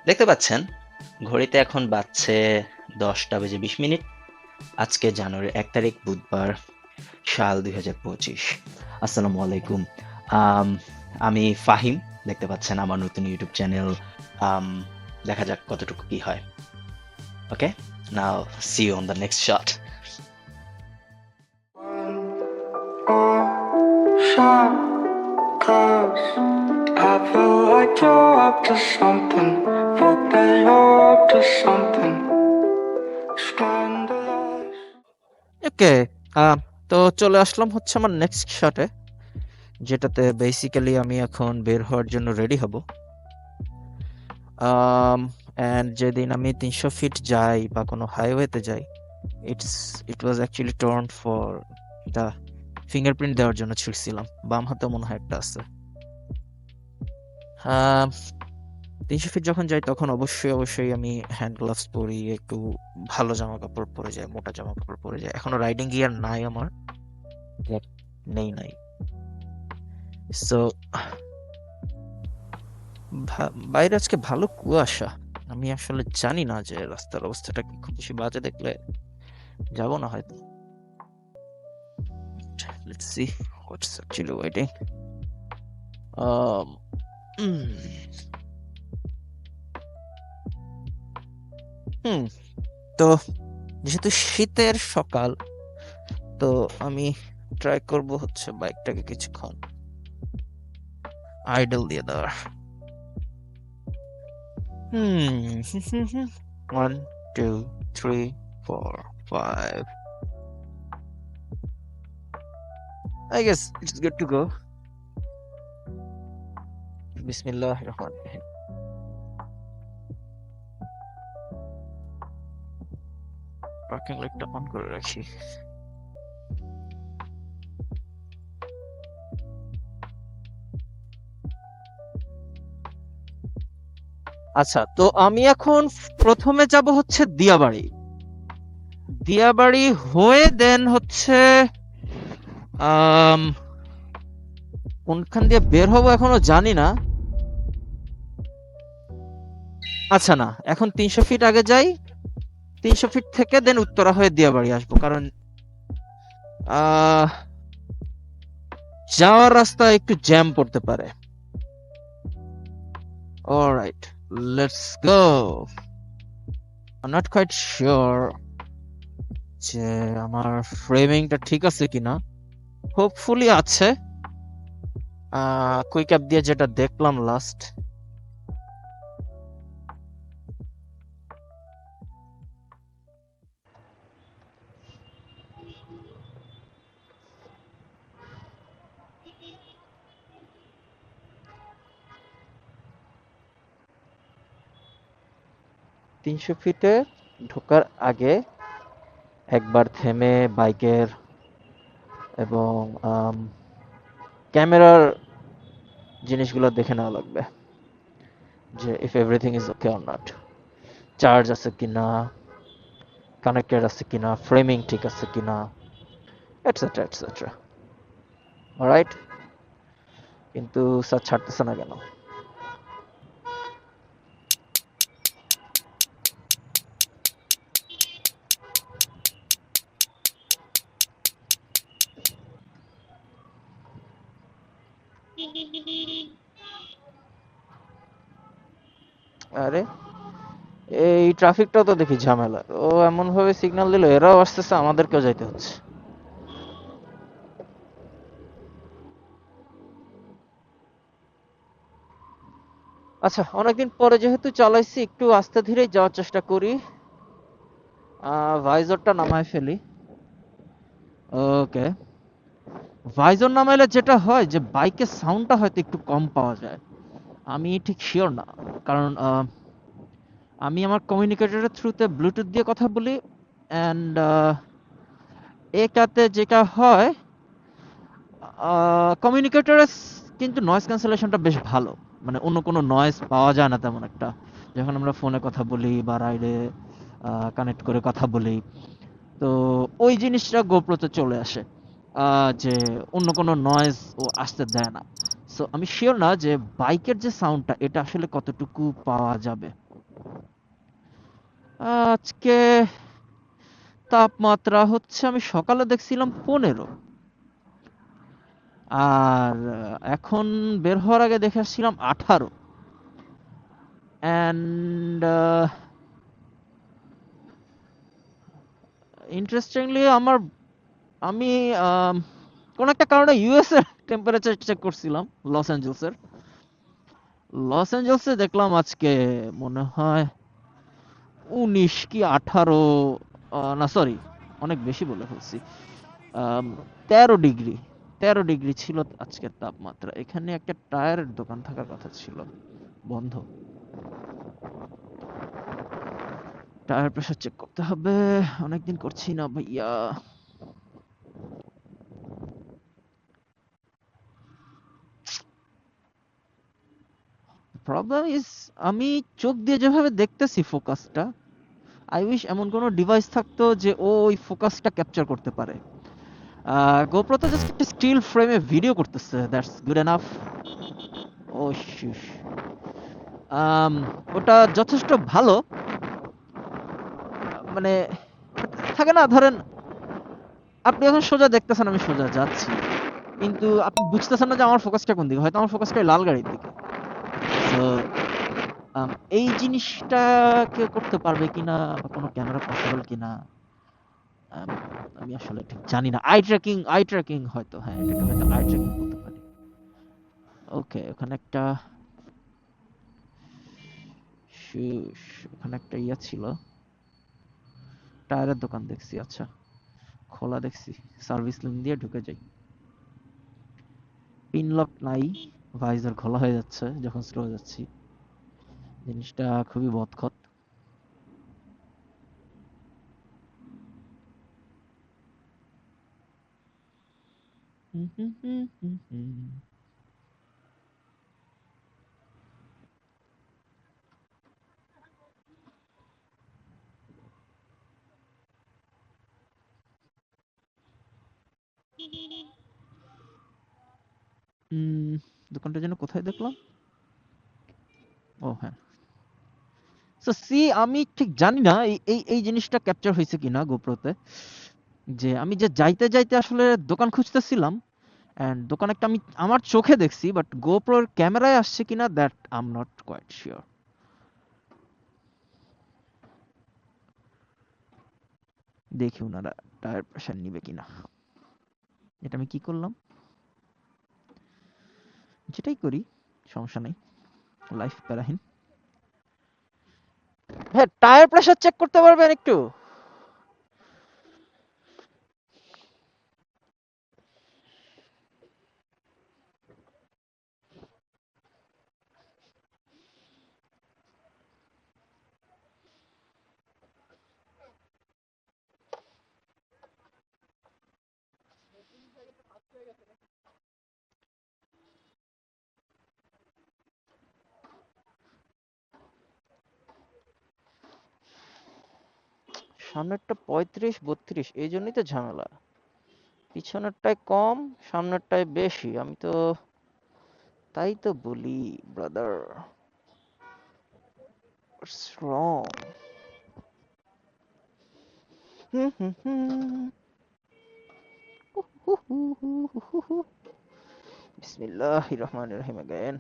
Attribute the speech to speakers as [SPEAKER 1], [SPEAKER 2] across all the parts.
[SPEAKER 1] দেখতে পাচ্ছেন ঘড়িতে এখন বাজছে 10টা বেজে 20 মিনিট। আজকে জানুয়ারির 1 তারিখ, বুধবার, সাল 2025। আসসালামু আলাইকুম। আম, আমি ফাহিম। দেখতে পাচ্ছেন আমার নতুন ইউটিউব চ্যানেল। আম, দেখা যাক কতটুকু কি হয়। Okay, now see you on the next shot.
[SPEAKER 2] Shot, 'cause I feel like you're up to something. Feel that you're up to something. Scandalous.
[SPEAKER 3] ওকে, তো চলে আসলাম হচ্ছে আমার নেক্সট শটে, যেটাতে বেসিক্যালি আমি এখন বের হওয়ার জন্য রেডি হব। অ্যান্ড যেদিন আমি 300 ফিট যাই বা কোনো হাইওয়েতে যাই, it was actually torn for the fingerprint দেওয়ার জন্য ছিঁড়ছিলাম। বাম হাতে মনে হয় একটা আছে। 300 ফিট যখন যাই তখন অবশ্যই আমি হ্যান্ড গ্লাভস পরি, একটু ভালো জামা কাপড় পরে যাই, মোটা জামা কাপড় পরে যাই। এখনো রাইডিং গিয়ার নাই আমার, নাই। সো বাইরে আজকে ভালো কুয়াশা। আমি আসলে জানি না যে রাস্তার অবস্থাটা কি, খুব বেশি বাজে দেখলে যাব না হয়তো। Let's see what's actually waiting. হুম তো যেহেতু শীতের সকাল, তো আমি ট্রাই করব হচ্ছে বাইকটাকে কিছুক্ষণ আইডল দিয়ে দেওয়ার। হুম 1 2 3 4 5, I guess it's good to go. বিসমিল্লাহির রহমানির রহিম। পার্কিং লাইটটা অন করে রাখি। আচ্ছা, তো আমি এখন প্রথমে যাব হচ্ছে দিয়াবাড়ি। দিয়াবাড়ি হয়ে দেন হচ্ছে আম, কোনখান দিয়ে বের হবো এখনো জানি না। আচ্ছা না, এখন 300 ফিট আগে যাই, 300 ফিট থেকে দেন উত্তরা হয়ে দিয়াবাড়ি আসবো, কারণ আহ যাওয়ার রাস্তা একটু জ্যাম পড়তে পারে। Alright, let's go. I not quite sure যে আমার ফ্রেমিংটা ঠিক আছে কিনা। হোপফুলি আছে। কুইক অ্যাপ দিয়ে যেটা দেখলাম লাস্ট। 300 ফিটে ঢোকার আগে একবার থেমে বাইকের এবং ক্যামেরার জিনিসগুলো দেখে নেওয়া লাগবে, যে if everything is okay or not. Charge আছে কিনা, কানেক্টেড আছে কিনা, ফ্রেমিং ঠিক আছে কিনা, এটসেট্রা এটসেট্রা। অলরাইট, কিন্তু স্যার ছাড়তেছে না কেন? আরে, এই ট্রাফিকটাও তো দেখি ঝামেলা। ও এমন ভাবে সিগন্যাল দিল, এরাও আসতেছে, আমাদেরকেও যাইতে হচ্ছে। আচ্ছা, অনেকদিন পরে যেহেতু চালাইছি, একটু আস্তে ধীরেই যাওয়ার চেষ্টা করি। ভাইজরটা নামায় ফেলি। ওকে, ভাইজর নামাইলে যেটা হয় যে বাইকের সাউন্ডটা হয়তো একটু কম পাওয়া যায়। আমি ঠিক শিওর না, কারণ আমি আমার কমিউনিকেটরের থ্রুতে ব্লুটুথ দিয়ে কথা বলি। অ্যান্ড এটাতে যেটা হয়, কমিউনিকেটরে কিন্তু নয়েজ ক্যান্সেলেশনটা বেশ ভালো। মানে অন্য কোনো নয়েজ পাওয়া যায় না তেমন একটা, যখন আমরা ফোনে কথা বলি বা রাইডে কানেক্ট করে কথা বলি। তো ওই জিনিসটা গোপ্রোতে চলে আসে, যে অন্য কোনো নয়েজ ও আসতে দেয় না। সো আমি শিওর না যে বাইকের যে সাউন্ডটা এটা আসলে কতটুকু পাওয়া যাবে। আজকে তাপমাত্রা হচ্ছে আমি সকালে দেখছিলাম 15, আর এখন বের হওয়ার আগে দেখে আসছিলাম 18। অ্যান্ড ইন্টারেস্টিংলি আমি কোন একটা কারণে ইউএস এর টেম্পারেচার চেক করছিলাম। লস অ্যাঞ্জেলসের লস অ্যাঞ্জেলসে দেখলাম আজকে মনে হয় 19 কি 18, না সরি, অনেক বেশি বলে ফেলছি। 13 ডিগ্রি, 13 ডিগ্রি ছিল আজকের তাপমাত্রা। এখানে একটা টায়ারের দোকান থাকার কথা ছিল, বন্ধ। টায়ার প্রেসার চেক করতে হবে, অনেকদিন করছি না ভাইয়া। প্রবলেম ইজ আমি চোখ দিয়ে যেভাবে দেখতেছি ফোকাসটা, আই উইশ এমন কোনো ডিভাইস থাকতো যে ও ওই ফোকাসটা ক্যাপচার করতে পারে। গোপ্রো তো জাস্ট একটা স্টিল ফ্রেমে ভিডিও করতেছে, that's good enough. O shish, ওটা যথেষ্ট ভালো। মানে থাকে না, ধরেন আপনি এখন সোজা দেখতেছেন, আমি সোজা যাচ্ছি, কিন্তু আপনি বুঝতেছেন না যে আমার ফোকাসটা কোন দিকে। হয়তো আমার ফোকাসটা লাল গাড়ির দিকে। তো এই জিনিসটা কেউ করতে পারবে কিনা, বা কোনো ক্যামেরা পসিবল কিনা, আম, আমি আসলে ঠিক জানি না। আই ট্র্যাকিং হয়তো, হ্যাঁ, এটাকে হয়তো আই ট্র্যাকিং বলতে পারি। ওকে, ওখানে একটা শুশ, ওখানে একটা ইয়া ছিল, টায়ারের দোকান দেখছি। আচ্ছা, খোলা দেখছি, সার্ভিস লিঙ্ক দিয়ে ঢুকে যাই। পিন লক নাই, ভাইজার খোলা হয়ে যাচ্ছে যখন স্লো যাচ্ছি। জিনিসটা খুবই বদখত। হুম হুম হুম হুম হুম। উম, দোকানটা যেন কোথায় দেখলাম? ও হ্যাঁ। সো সি, আমি ঠিক জানি না এই এই এই জিনিসটা ক্যাপচার হয়েছে কিনা গোপ্রোতে, যে আমি যে যাইতে যাইতে আসলে দোকান খুঁজতেছিলাম, এন্ড দোকান একটা আমি আমার চোখে দেখছি, বাট গোপ্রোর ক্যামেরায় আসছে কিনা that I am not quite sure. দেখি ওনারা টায়ার প্রেশার নিবে কিনা। এটা আমি কি করলাম? যেটাই করি সমস্যা নাই, লাইফ প্যারাহীন। হ্যাঁ, টায়ার প্রেশার চেক করতে পারবেন একটু? সামনেরটা 35-32, এই জন্যই তো ঝামেলা। পিছনেরটায় কম, সামনেরটায় বেশি। আমি তো তাই তো বলি, ব্রাদার, হোয়াটস রং? হুম হুম হুম। বিসমিল্লাহির রহমানির রহিম again.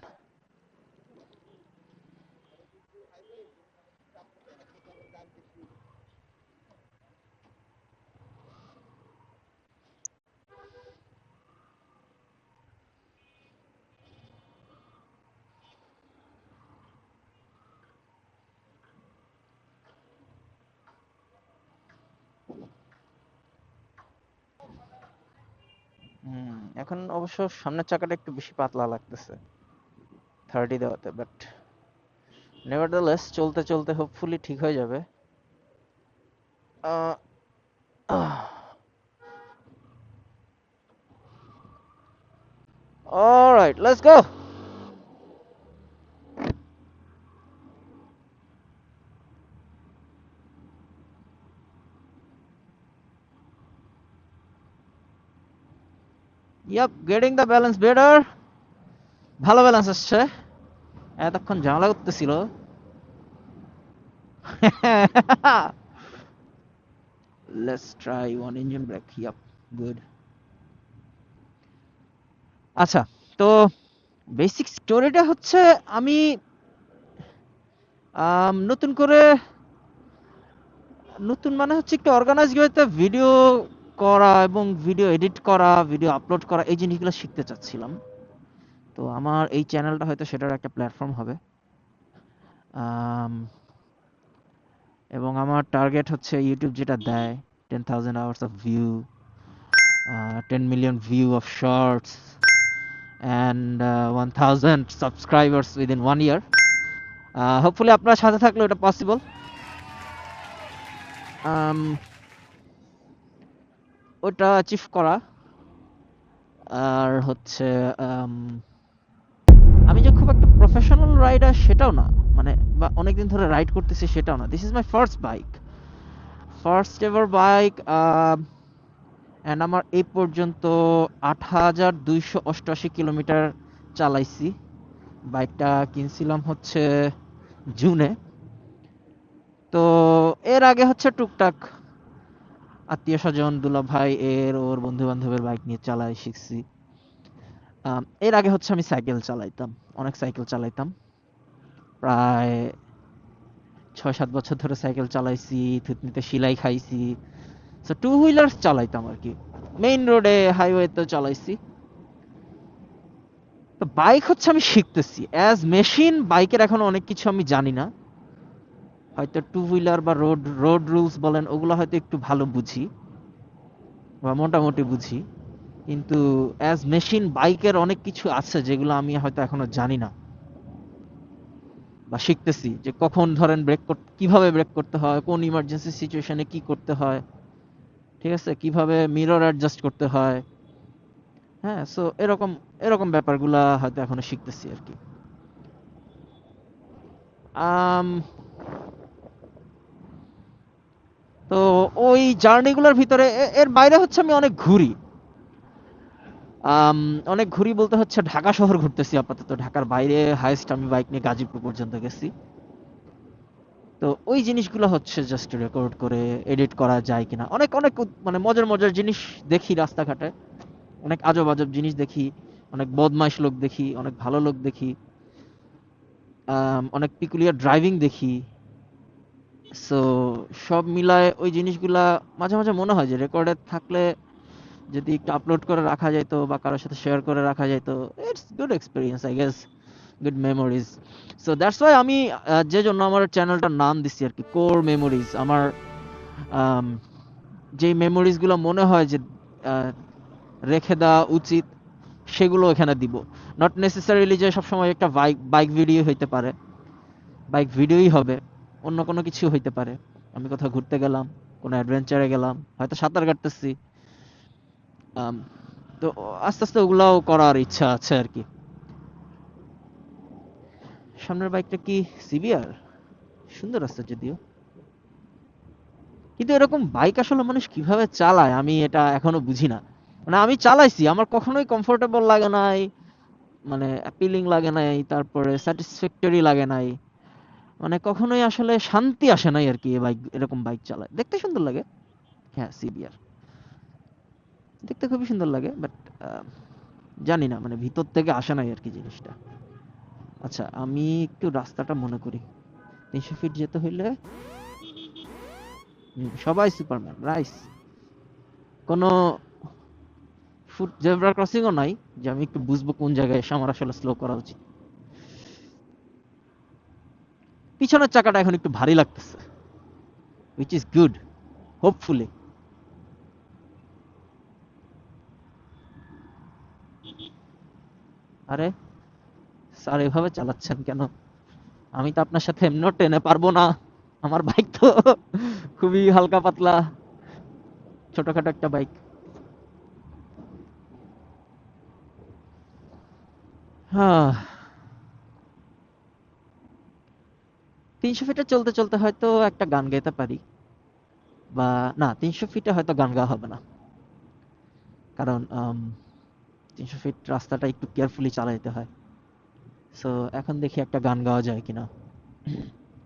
[SPEAKER 3] এখন অবশ্য সামনের চাকাটা একটু বেশি পাতলা লাগতেছে 30 দেওয়াতে, বাট নেভারদালেস চলতে চলতে হোপফুলি ঠিক হয়ে যাবে। Alright, let's go. Yup, getting the balance better. ভালো ব্যালেন্স আসছে। এতক্ষণ ঝামেলা করতেছিল। Let's try one engine brake. Yep, good. আচ্ছা, তো বেসিক স্টোরিটা হচ্ছে আমি নতুন করে নতুন মানে হচ্ছে একটু অর্গানাইজ ওয়েতে ভিডিও করা এবং ভিডিও এডিট করা, ভিডিও আপলোড করা এই জিনিসগুলো শিখতে চাচ্ছিলাম। তো আমার এই চ্যানেলটা হয়তো সেটার একটা প্ল্যাটফর্ম হবে। আম, এবং আমার টার্গেট হচ্ছে ইউটিউব যেটা দেয় 10,000 hours of view, 10 million view of shorts and 1,000 subscribers within 1 year. Hopefully আপনার সাথে থাকলে এটা পসিবল। ওটা অ্যাচিভ করা আর হচ্ছে আম, আমি যে খুব একটা প্রফেশনাল রাইডার সেটাও না, মানে বা অনেকদিন ধরে রাইড করতেছি সেটাও না। This is my first bike, first ever bike. And আমার এই পর্যন্ত 8,288 কিলোমিটার চালাইছি। বাইকটা কিনছিলাম হচ্ছে জুনে। তো এর আগে হচ্ছে টুকটাক আত্মীয় স্বজন, দুলা ভাই এর ওর বন্ধু বান্ধবের বাইক নিয়ে চালাই শিখছি। এর আগে হচ্ছে আমি সাইকেল চালাইতাম, অনেক সাইকেল চালাইতাম, প্রায় 6-7 বছর ধরে সাইকেল চালাইছি, থুতনিতে সেলাই খাইছি। সো টু হুইলার চালাইতাম আর কি, মেইন রোডে হাইওয়েতে চালাইছি। তো বাইক হচ্ছে আমি শিখতেছি অ্যাজ মেশিন। বাইকের এখন অনেক কিছু আমি জানি না, হয়তো টু হুইলার বা রোড রোড রুলস বলেন ওগুলো হয়তো একটু ভালো বুঝি বা মোটামুটি বুঝি, কিন্তু অ্যাজ মেশিন বাইকের অনেক কিছু আছে যেগুলো আমি হয়তো এখনো জানি না বা শিখতেছি। যে কখন ধরেন ব্রেক করতে, কিভাবে ব্রেক করতে হয়, কোন ইমার্জেন্সি সিচুয়েশনে কি করতে হয়, ঠিক আছে, কিভাবে মিরর অ্যাডজাস্ট করতে হয়। হ্যাঁ, সো এরকম এরকম ব্যাপারগুলা হয়তো এখনো শিখতেছি আর কি। আম, তো ওই জার্নিগুলোর ভিতরে এর বাইরে হচ্ছে আমি অনেক ঘুরি। অনেক ঘুরি বলতে হচ্ছে ঢাকা শহর ঘুরতেছি আপাতত। ঢাকার বাইরে হাইস্ট আমি বাইক নিয়ে গাজীপুর পর্যন্ত গেছি। তো ওই জিনিসগুলো হচ্ছে জাস্ট রেকর্ড করে এডিট করা যায় কিনা। অনেক অনেক মানে মজার মজার জিনিস দেখি রাস্তাঘাটে, অনেক আজব আজব জিনিস দেখি, অনেক বদমাইশ লোক দেখি, অনেক ভালো লোক দেখি, অনেক পিকুলিয়ার ড্রাইভিং দেখি। সো সব মিলায় ওই জিনিসগুলা মাঝে মাঝে মনে হয় যে রেকর্ডে থাকলে যদি একটু আপলোড করে রাখা যেত বা কারোর সাথে শেয়ার করে রাখা যেত, it's good experience I guess, good memories. So that's why আমি যে জন্য আমার চ্যানেলটার নাম দিছি আর কি, কোর মেমোরিজ। আমার আম, যেই মেমোরিজগুলো মনে হয় যে আহ, রেখে দেওয়া উচিত সেগুলো এখানে দিব। নট নেসেসারিলি যে সবসময় একটা বাইক বাইক ভিডিও হইতে পারে, বাইক ভিডিওই হবে, অন্য কোনো কিছু হইতে পারে। আমি কোথাও ঘুরতে গেলাম, কোনো অ্যাডভেঞ্চারে গেলাম, হয়তো সাঁতার কাটতেছি। আম, তো আস্তে আস্তে ওগুলাও করার ইচ্ছা আছে আর কি। সামনের বাইকটা কি সিবিআর? সুন্দর আছে যদিও, কিন্তু এরকম বাইক আসলে মানুষ কিভাবে চালায় আমি এটা এখনো বুঝি না। মানে আমি চালাইছি, আমার কখনোই কমফোর্টেবল লাগে নাই, মানে অ্যাপিলিং লাগে নাই, তারপরে স্যাটিসফ্যাক্টরি লাগে নাই, মানে কখনোই আসলে শান্তি আসে নাই আর কি। এই বাইক, এরকম বাইক চালায় দেখতে সুন্দর লাগে। হ্যাঁ, সিবিআর দেখতে খুবই সুন্দর লাগে, বাট জানি না, মানে ভিতর থেকে আসে নাই আর কি জিনিসটা। আচ্ছা, আমি একটু রাস্তাটা মনে করি। 300 ফিট যেতে হইলে সবাই সুপারম্যান রাইস, কোনো ফুট জেব্রা ক্রসিংও নাই যে আমি একটু বুঝবো কোন জায়গায় এসে আমার আসলে স্লো করা উচিত। পিছনের চাকাটা এখন একটু ভারী লাগতেছে, হুইচ ইজ গুড, হোপফুলি। আরে স্যার, এভাবে চালাচ্ছেন কেন? আমি তো আপনার সাথে এমনিও টেনে পারবো না, আমার বাইক তো খুবই হালকা পাতলা, ছোটখাটো একটা বাইক। হ্যাঁ, 300 ফিটে চলতে চলতে হয়তো একটা গান গাইতে পারি, বা না, 300 ফিটে হয়তো গান গাওয়া হবে না, কারণ 300 ফিট রাস্তাটা একটু কেয়ারফুলি চালাইতে হয়। সো এখন দেখি একটা গান গাওয়া যায় কিনা।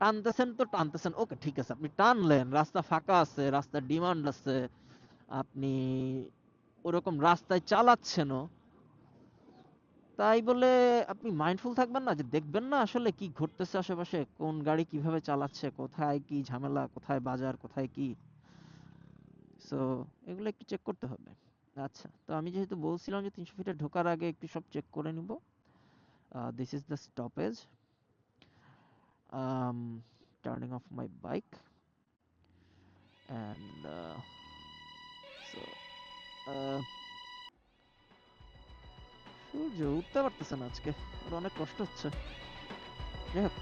[SPEAKER 3] টানতেছেন তো টানতেছেন, ওকে ঠিক আছে, আপনি টানলেন, রাস্তা ফাঁকা আছে, রাস্তার ডিমান্ড আছে, আপনি ওরকম রাস্তায় চালাচ্ছেনও, তাই বলে আপনি মাইন্ডফুল থাকবেন না, যে দেখবেন না আসলে কি ঘটতেছে আশেপাশে, কোন গাড়ি কিভাবে চালাচ্ছে, কোথায় কি ঝামেলা, কোথায় বাজার, কোথায় কি। সো এগুলো একটু চেক করতে হবে। আচ্ছা, তো আমি যেহেতু বলছিলাম যে 300 ফিটে ঢোকার আগে একটু সব চেক করে নিব। This is the stoppage, turning off my bike, and so সূর্য উঠতে পারতেছে না আজকে, ওর অনেক কষ্ট হচ্ছে। যাই হোক,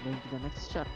[SPEAKER 3] going to the next shot.